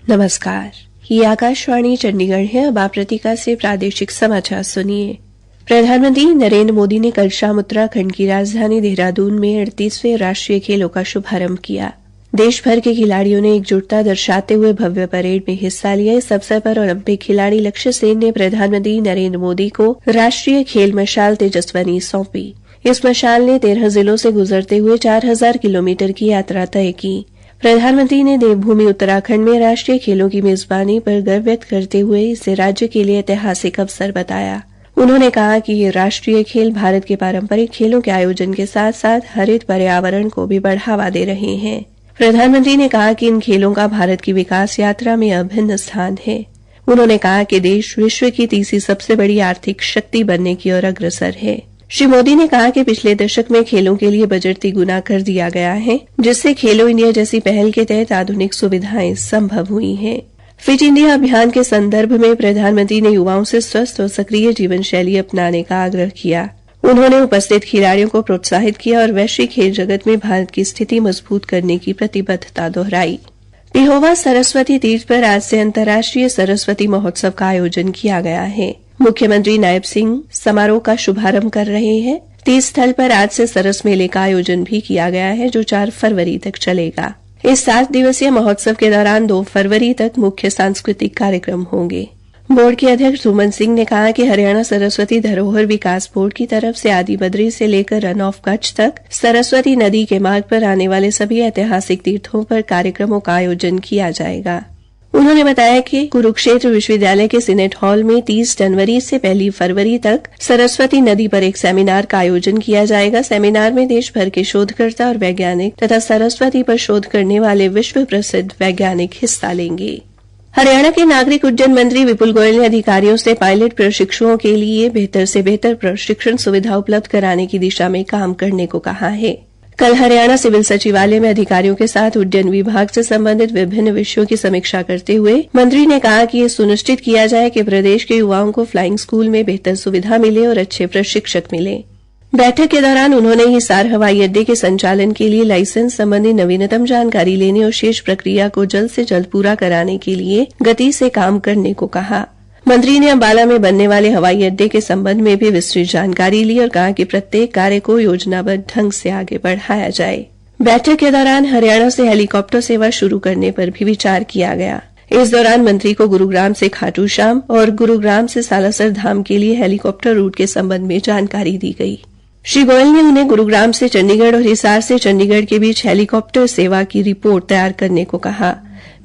नमस्कार, ये आकाशवाणी चंडीगढ़ है। अब आप प्रतीका से प्रादेशिक समाचार सुनिए। प्रधानमंत्री नरेंद्र मोदी ने कल शाम उत्तराखंड की राजधानी देहरादून में 38वें राष्ट्रीय खेलों का शुभारंभ किया। देश भर के खिलाड़ियों ने एकजुटता दर्शाते हुए भव्य परेड में हिस्सा लिया। इस अवसर पर ओलंपिक खिलाड़ी लक्ष्य सेन ने प्रधानमंत्री नरेंद्र मोदी को राष्ट्रीय खेल मशाल तेजस्विनी सौंपी। इस मशाल ने 13 जिलों से गुजरते हुए 4000 किलोमीटर की यात्रा तय की। प्रधानमंत्री ने देवभूमि उत्तराखंड में राष्ट्रीय खेलों की मेजबानी पर गर्व व्यक्त करते हुए इसे राज्य के लिए ऐतिहासिक अवसर बताया। उन्होंने कहा कि ये राष्ट्रीय खेल भारत के पारंपरिक खेलों के आयोजन के साथ साथ हरित पर्यावरण को भी बढ़ावा दे रहे हैं। प्रधानमंत्री ने कहा कि इन खेलों का भारत की विकास यात्रा में अभिन्न स्थान है। उन्होंने कहा कि देश विश्व की तीसरी सबसे बड़ी आर्थिक शक्ति बनने की ओर अग्रसर है। श्री मोदी ने कहा कि पिछले दशक में खेलों के लिए बजट तिगुना कर दिया गया है, जिससे खेलो इंडिया जैसी पहल के तहत आधुनिक सुविधाएं संभव हुई हैं। फिट इंडिया अभियान के संदर्भ में प्रधानमंत्री ने युवाओं से स्वस्थ और सक्रिय जीवन शैली अपनाने का आग्रह किया। उन्होंने उपस्थित खिलाड़ियों को प्रोत्साहित किया और वैश्विक खेल जगत में भारत की स्थिति मजबूत करने की प्रतिबद्धता दोहराई। पिहोवा सरस्वती तीर्थ पर आज से अंतर्राष्ट्रीय सरस्वती महोत्सव का आयोजन किया गया है। मुख्यमंत्री नायब सिंह समारोह का शुभारंभ कर रहे हैं। तीर्थ स्थल पर आज से सरस मेले का आयोजन भी किया गया है, जो 4 फरवरी तक चलेगा। इस 7 दिवसीय महोत्सव के दौरान 2 फरवरी तक मुख्य सांस्कृतिक कार्यक्रम होंगे। बोर्ड के अध्यक्ष सुमन सिंह ने कहा कि हरियाणा सरस्वती धरोहर विकास बोर्ड की तरफ से आदि बद्री से लेकर रन ऑफ कच्छ तक सरस्वती नदी के मार्ग पर आने वाले सभी ऐतिहासिक तीर्थों पर कार्यक्रमों का आयोजन किया जाएगा। उन्होंने बताया कि कुरुक्षेत्र विश्वविद्यालय के सीनेट हॉल में 30 जनवरी से 1 फरवरी तक सरस्वती नदी पर एक सेमिनार का आयोजन किया जाएगा। सेमिनार में देश भर के शोधकर्ता और वैज्ञानिक तथा सरस्वती पर शोध करने वाले विश्व प्रसिद्ध वैज्ञानिक हिस्सा लेंगे। हरियाणा के नागरिक उड्डयन मंत्री विपुल गोयल ने अधिकारियों से पायलट प्रशिक्षुओं के लिए बेहतर से बेहतर प्रशिक्षण सुविधा उपलब्ध कराने की दिशा में काम करने को कहा है। कल हरियाणा सिविल सचिवालय में अधिकारियों के साथ उड्डयन विभाग से संबंधित विभिन्न विषयों की समीक्षा करते हुए मंत्री ने कहा कि यह सुनिश्चित किया जाए कि प्रदेश के युवाओं को फ्लाइंग स्कूल में बेहतर सुविधा मिले और अच्छे प्रशिक्षक मिले। बैठक के दौरान उन्होंने हिसार हवाई अड्डे के संचालन के लिए लाइसेंस संबंधी नवीनतम जानकारी लेने और शेष प्रक्रिया को जल्द से जल्द पूरा कराने के लिए गति से काम करने को कहा। मंत्री ने अंबाला में बनने वाले हवाई अड्डे के संबंध में भी विस्तृत जानकारी ली और कहा कि प्रत्येक कार्य को योजनाबद्ध ढंग से आगे बढ़ाया जाए। बैठक के दौरान हरियाणा से हेलीकॉप्टर सेवा शुरू करने पर भी विचार किया गया। इस दौरान मंत्री को गुरुग्राम से खाटू श्याम और गुरुग्राम से सालासर धाम के लिए हेलीकॉप्टर रूट के संबंध में जानकारी दी गई। श्री गोयल ने उन्हें गुरुग्राम से चंडीगढ़ और हिसार से चंडीगढ़ के बीच हेलीकॉप्टर सेवा की रिपोर्ट तैयार करने को कहा।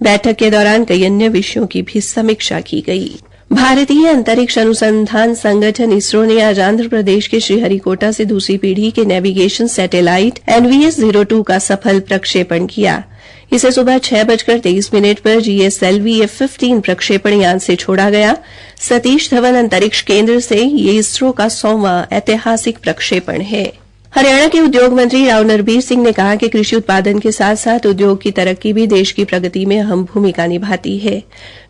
बैठक के दौरान कई अन्य विषयों की भी समीक्षा की गई। भारतीय अंतरिक्ष अनुसंधान संगठन इसरो ने आज आंध्र प्रदेश के श्रीहरिकोटा से दूसरी पीढ़ी के नेविगेशन सैटेलाइट NVS-02 का सफल प्रक्षेपण किया। इसे सुबह 6:23 पर GSLV F-15 प्रक्षेपण यान से छोड़ा गया। सतीश धवन अंतरिक्ष केंद्र से ये इसरो का 100वां ऐतिहासिक प्रक्षेपण है। हरियाणा के उद्योग मंत्री राव नरबीर सिंह ने कहा कि कृषि उत्पादन के साथ साथ उद्योग की तरक्की भी देश की प्रगति में अहम भूमिका निभाती है।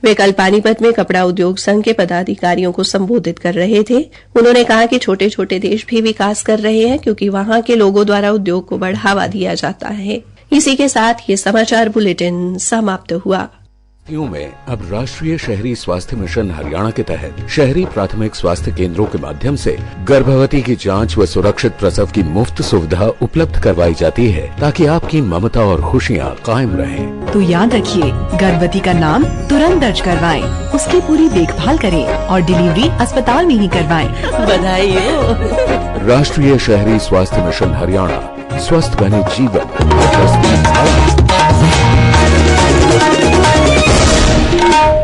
वे कल पानीपत में कपड़ा उद्योग संघ के पदाधिकारियों को संबोधित कर रहे थे। उन्होंने कहा कि छोटे छोटे देश भी विकास कर रहे हैं, क्योंकि वहां के लोगों द्वारा उद्योग को बढ़ावा दिया जाता है। इसी के साथ ये समाचार बुलेटिन समाप्त हुआ। में अब राष्ट्रीय शहरी स्वास्थ्य मिशन हरियाणा के तहत शहरी प्राथमिक स्वास्थ्य केंद्रों के माध्यम से गर्भवती की जांच व सुरक्षित प्रसव की मुफ्त सुविधा उपलब्ध करवाई जाती है, ताकि आपकी ममता और खुशियाँ कायम रहें। तो याद रखिए, गर्भवती का नाम तुरंत दर्ज करवाएं, उसकी पूरी देखभाल करें और डिलीवरी अस्पताल में ही करवाएं। बधाई हो। राष्ट्रीय शहरी स्वास्थ्य मिशन हरियाणा, स्वस्थ बने जीवन। Thank you.